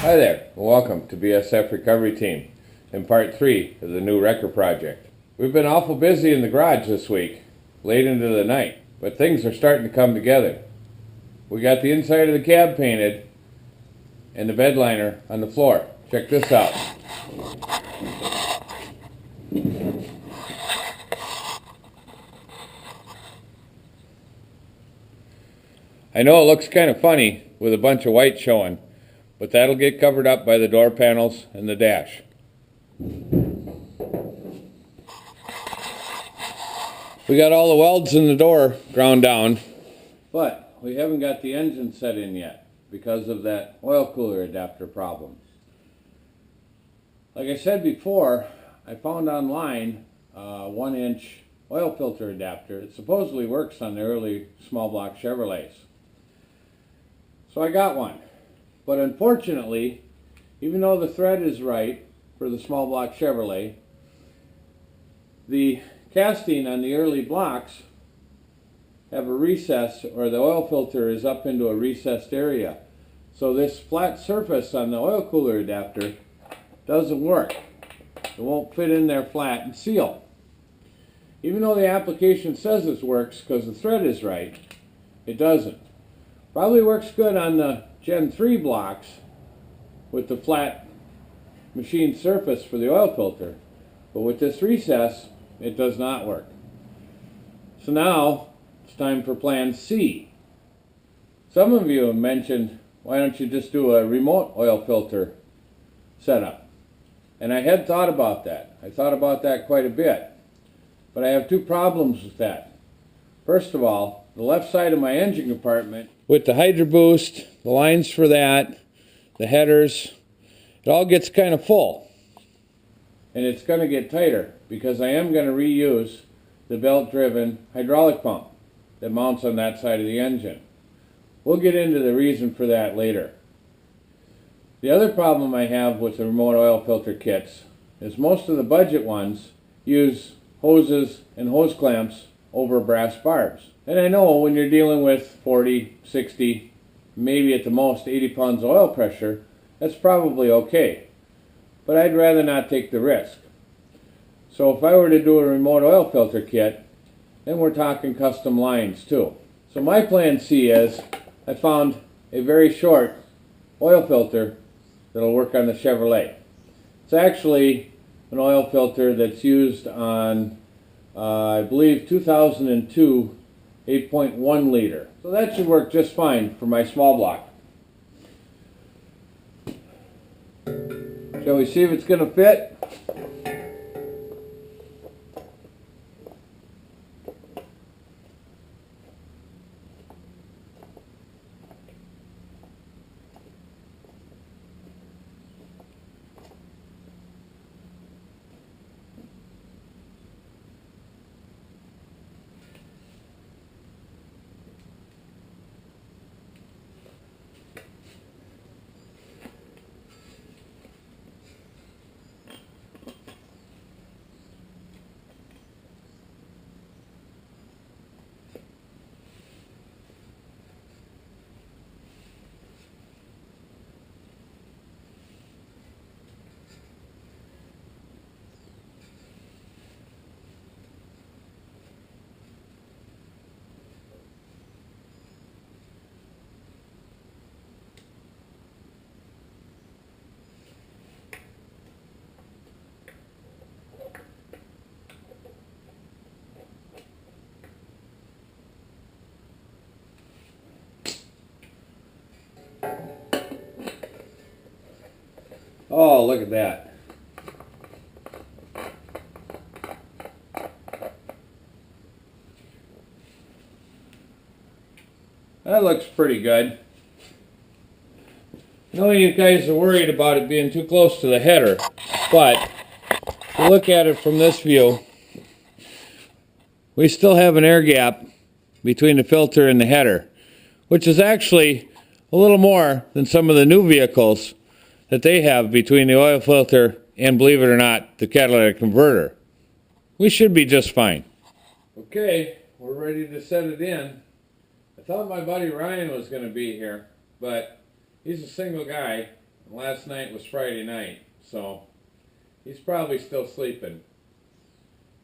Hi there, and welcome to BSF Recovery Team in part 3 of the new wrecker project. We've been awful busy in the garage this week, late into the night, but things are starting to come together. We got the inside of the cab painted and the bedliner on the floor. Check this out. I know it looks kind of funny with a bunch of white showing, but that'll get covered up by the door panels and the dash. We got all the welds in the door ground down, but we haven't got the engine set in yet because of that oil cooler adapter problem. Like I said before, I found online a 1-inch oil filter adapter. It supposedly works on the early small block Chevrolets. So I got one. But unfortunately, even though the thread is right for the small block Chevrolet, the casting on the early blocks have a recess, or the oil filter is up into a recessed area. So this flat surface on the oil cooler adapter doesn't work. It won't fit in there flat and seal. Even though the application says it works because the thread is right, it doesn't. Probably works good on the Gen 3 blocks with the flat machined surface for the oil filter, but with this recess it does not work. So now it's time for plan C. Some of you have mentioned, why don't you just do a remote oil filter setup? And I had thought about that. I thought about that quite a bit, but I have two problems with that. First of all, the left side of my engine compartment, with the Hydro Boost, the lines for that, the headers, it all gets kind of full. And it's going to get tighter because I am going to reuse the belt-driven hydraulic pump that mounts on that side of the engine. We'll get into the reason for that later. The other problem I have with the remote oil filter kits is most of the budget ones use hoses and hose clamps over brass barbs. And I know when you're dealing with 40, 60, maybe at the most 80 pounds of oil pressure, that's probably okay. But I'd rather not take the risk. So if I were to do a remote oil filter kit, then we're talking custom lines too. So my plan C is, I found a very short oil filter that'll work on the Chevrolet. It's actually an oil filter that's used on I believe 2002 8.1 liter. So that should work just fine for my small block. Shall we see if it's going to fit? Oh, look at that. That looks pretty good. I know you guys are worried about it being too close to the header, but if you look at it from this view, we still have an air gap between the filter and the header, which is actually a little more than some of the new vehicles that they have between the oil filter and, believe it or not, the catalytic converter. We should be just fine. Okay, we're ready to set it in. I thought my buddy Ryan was going to be here, but he's a single guy Last night was Friday night, so he's probably still sleeping.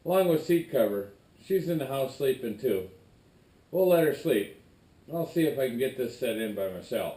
Along with seat cover, she's in the house sleeping too. We'll let her sleep. I'll see if I can get this set in by myself.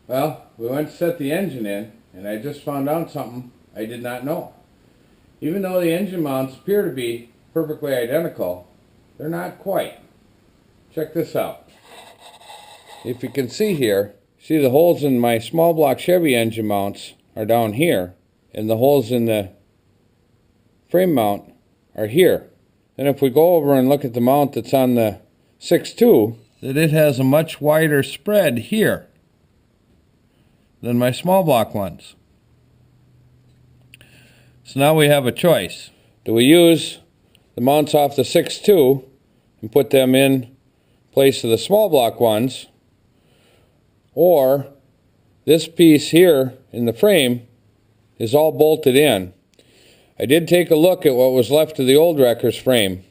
Well, we went to set the engine in, and I just found out something I did not know. Even though the engine mounts appear to be perfectly identical, they're not quite. Check this out. If you can see here, see the holes in my small block Chevy engine mounts are down here, and the holes in the frame mount are here. And if we go over and look at the mount that's on the 6.2, that it has a much wider spread here than my small block ones. So now we have a choice. Do we use the mounts off the 6.2 and put them in place of the small block ones, or this piece here in the frame is all bolted in? I did take a look at what was left of the old Wrecker's frame,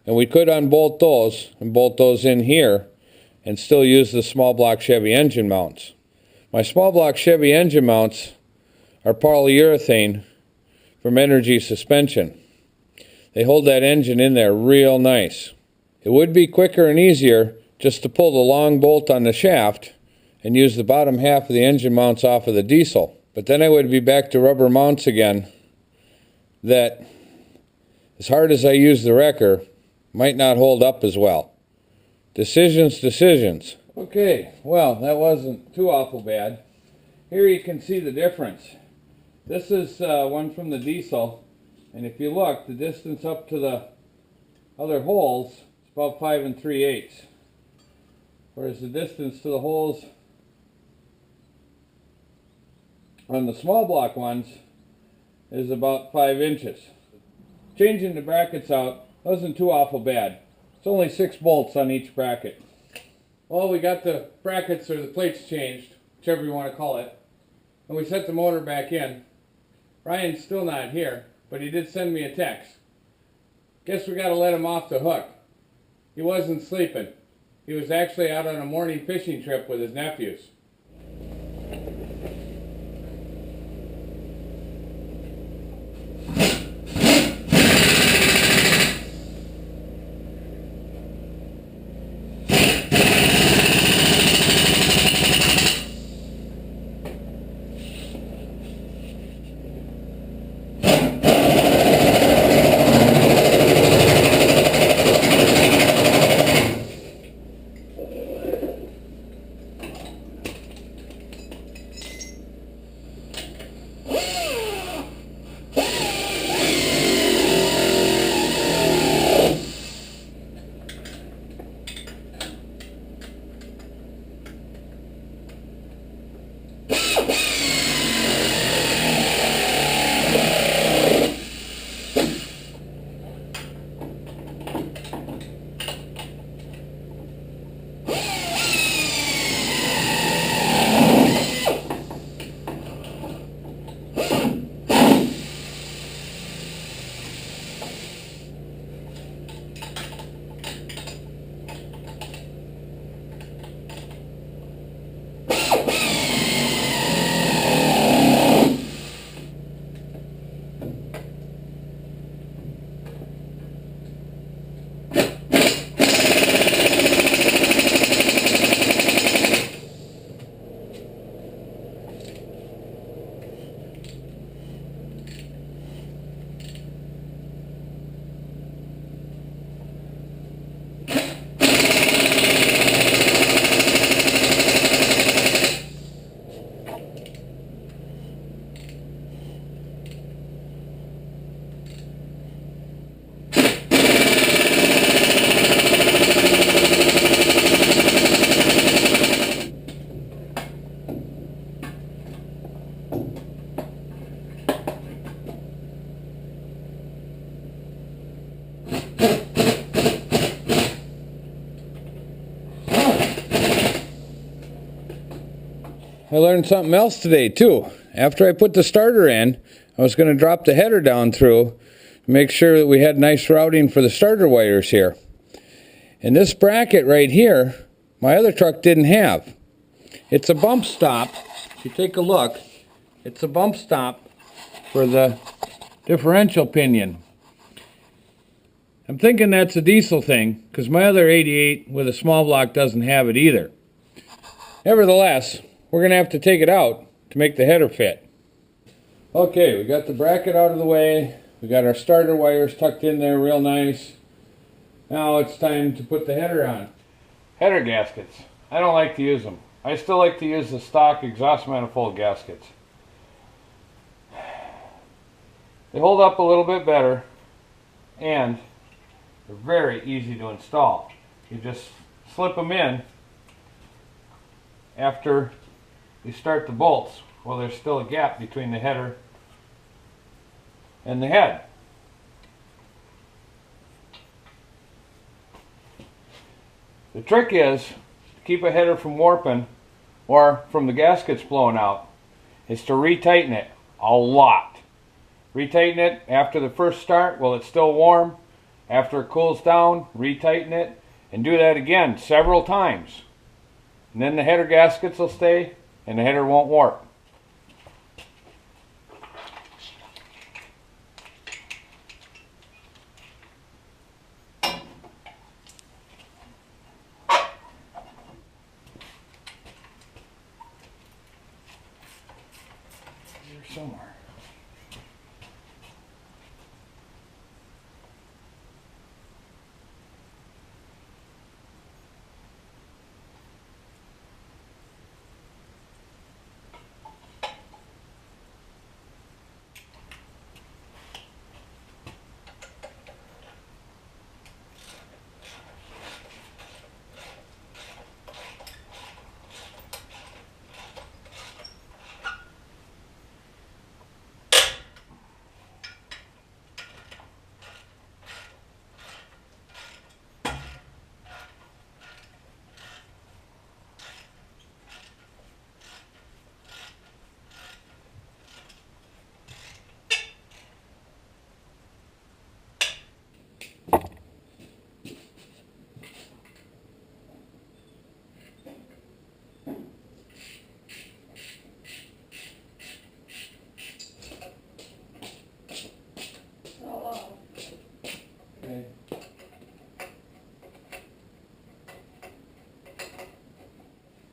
and we could unbolt those and bolt those in here and still use the small block Chevy engine mounts. My small block Chevy engine mounts are polyurethane from Energy Suspension. They hold that engine in there real nice. It would be quicker and easier just to pull the long bolt on the shaft and use the bottom half of the engine mounts off of the diesel. But then I would be back to rubber mounts again that, as hard as I use the Wrecker, might not hold up as well. Decisions. Okay, well, that wasn't too awful bad. Here you can see the difference. This is one from the diesel, and if you look, the distance up to the other holes is about 5 3/8, whereas the distance to the holes on the small block ones is about 5 inches. Changing the brackets out wasn't too awful bad. It's only 6 bolts on each bracket. Well, we got the brackets or the plates changed, whichever you want to call it, and we set the motor back in. Ryan's still not here, but he did send me a text. Guess we got to let him off the hook. He wasn't sleeping. He was actually out on a morning fishing trip with his nephews. I learned something else today too. After I put the starter in, I was going to drop the header down through to make sure that we had nice routing for the starter wires here. And this bracket right here, my other truck didn't have. It's a bump stop. If you take a look, it's a bump stop for the differential pinion. I'm thinking that's a diesel thing because my other 88 with a small block doesn't have it either. Nevertheless, we're going to have to take it out to make the header fit. Okay, we got the bracket out of the way. We got our starter wires tucked in there real nice. Now it's time to put the header on. Header gaskets. I don't like to use them. I still like to use the stock exhaust manifold gaskets. They hold up a little bit better and they're very easy to install. You just slip them in after you start the bolts while there's still a gap between the header and the head. The trick is to keep a header from warping or from the gaskets blowing out is to retighten it a lot. Retighten it after the first start while it's still warm. After it cools down, retighten it and do that again several times. And then the header gaskets will stay and the header won't warp. Here somewhere.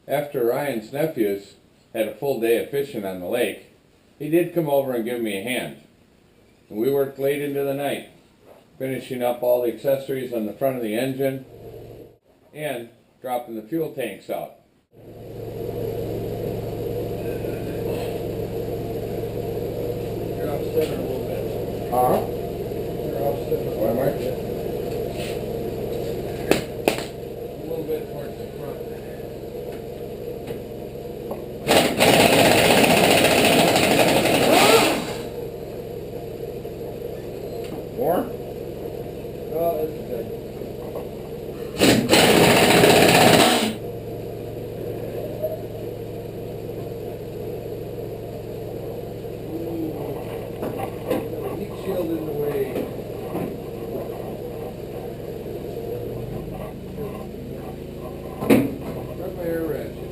after Ryan's nephews had a full day of fishing on the lake, he did come over and give me a hand. And we worked late into the night, finishing up all the accessories on the front of the engine and dropping the fuel tanks out. You're off center a little bit. Huh? You're off center. Why am I? A little bit towards the front. More? Oh, that's good. Heat shield in the way. Grab my air ratchet.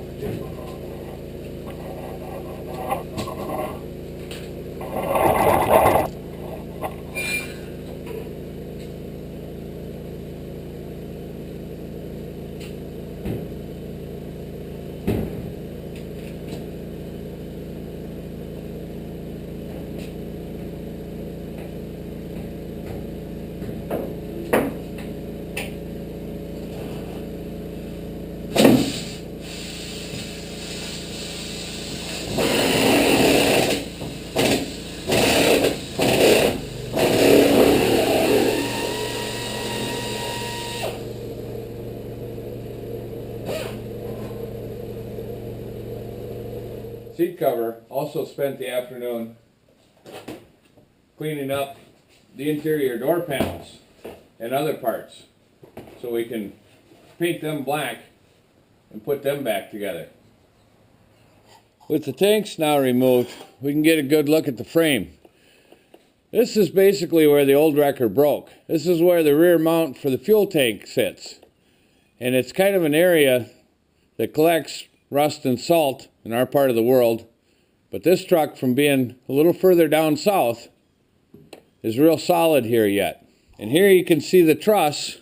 Seat cover also spent the afternoon cleaning up the interior door panels and other parts so we can paint them black and put them back together. With the tanks now removed, we can get a good look at the frame. This is basically where the old wrecker broke. This is where the rear mount for the fuel tank sits. And it's kind of an area that collects rust and salt in our part of the world, but this truck, from being a little further down south, is real solid here yet. And here you can see the truss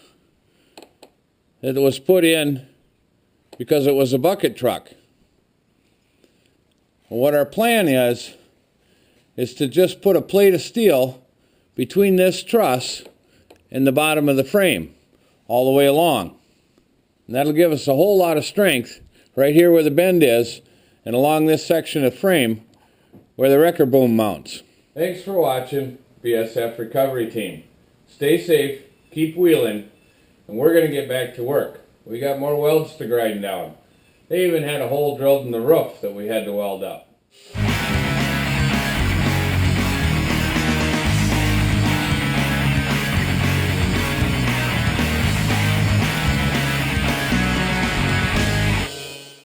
that was put in because it was a bucket truck. Well, what our plan is to just put a plate of steel between this truss and the bottom of the frame all the way along. And that'll give us a whole lot of strength right here where the bend is, and along this section of frame where the wrecker boom mounts. Thanks for watching, BSF Recovery Team. Stay safe, keep wheeling, and we're going to get back to work. We got more welds to grind down. They even had a hole drilled in the roof that we had to weld up.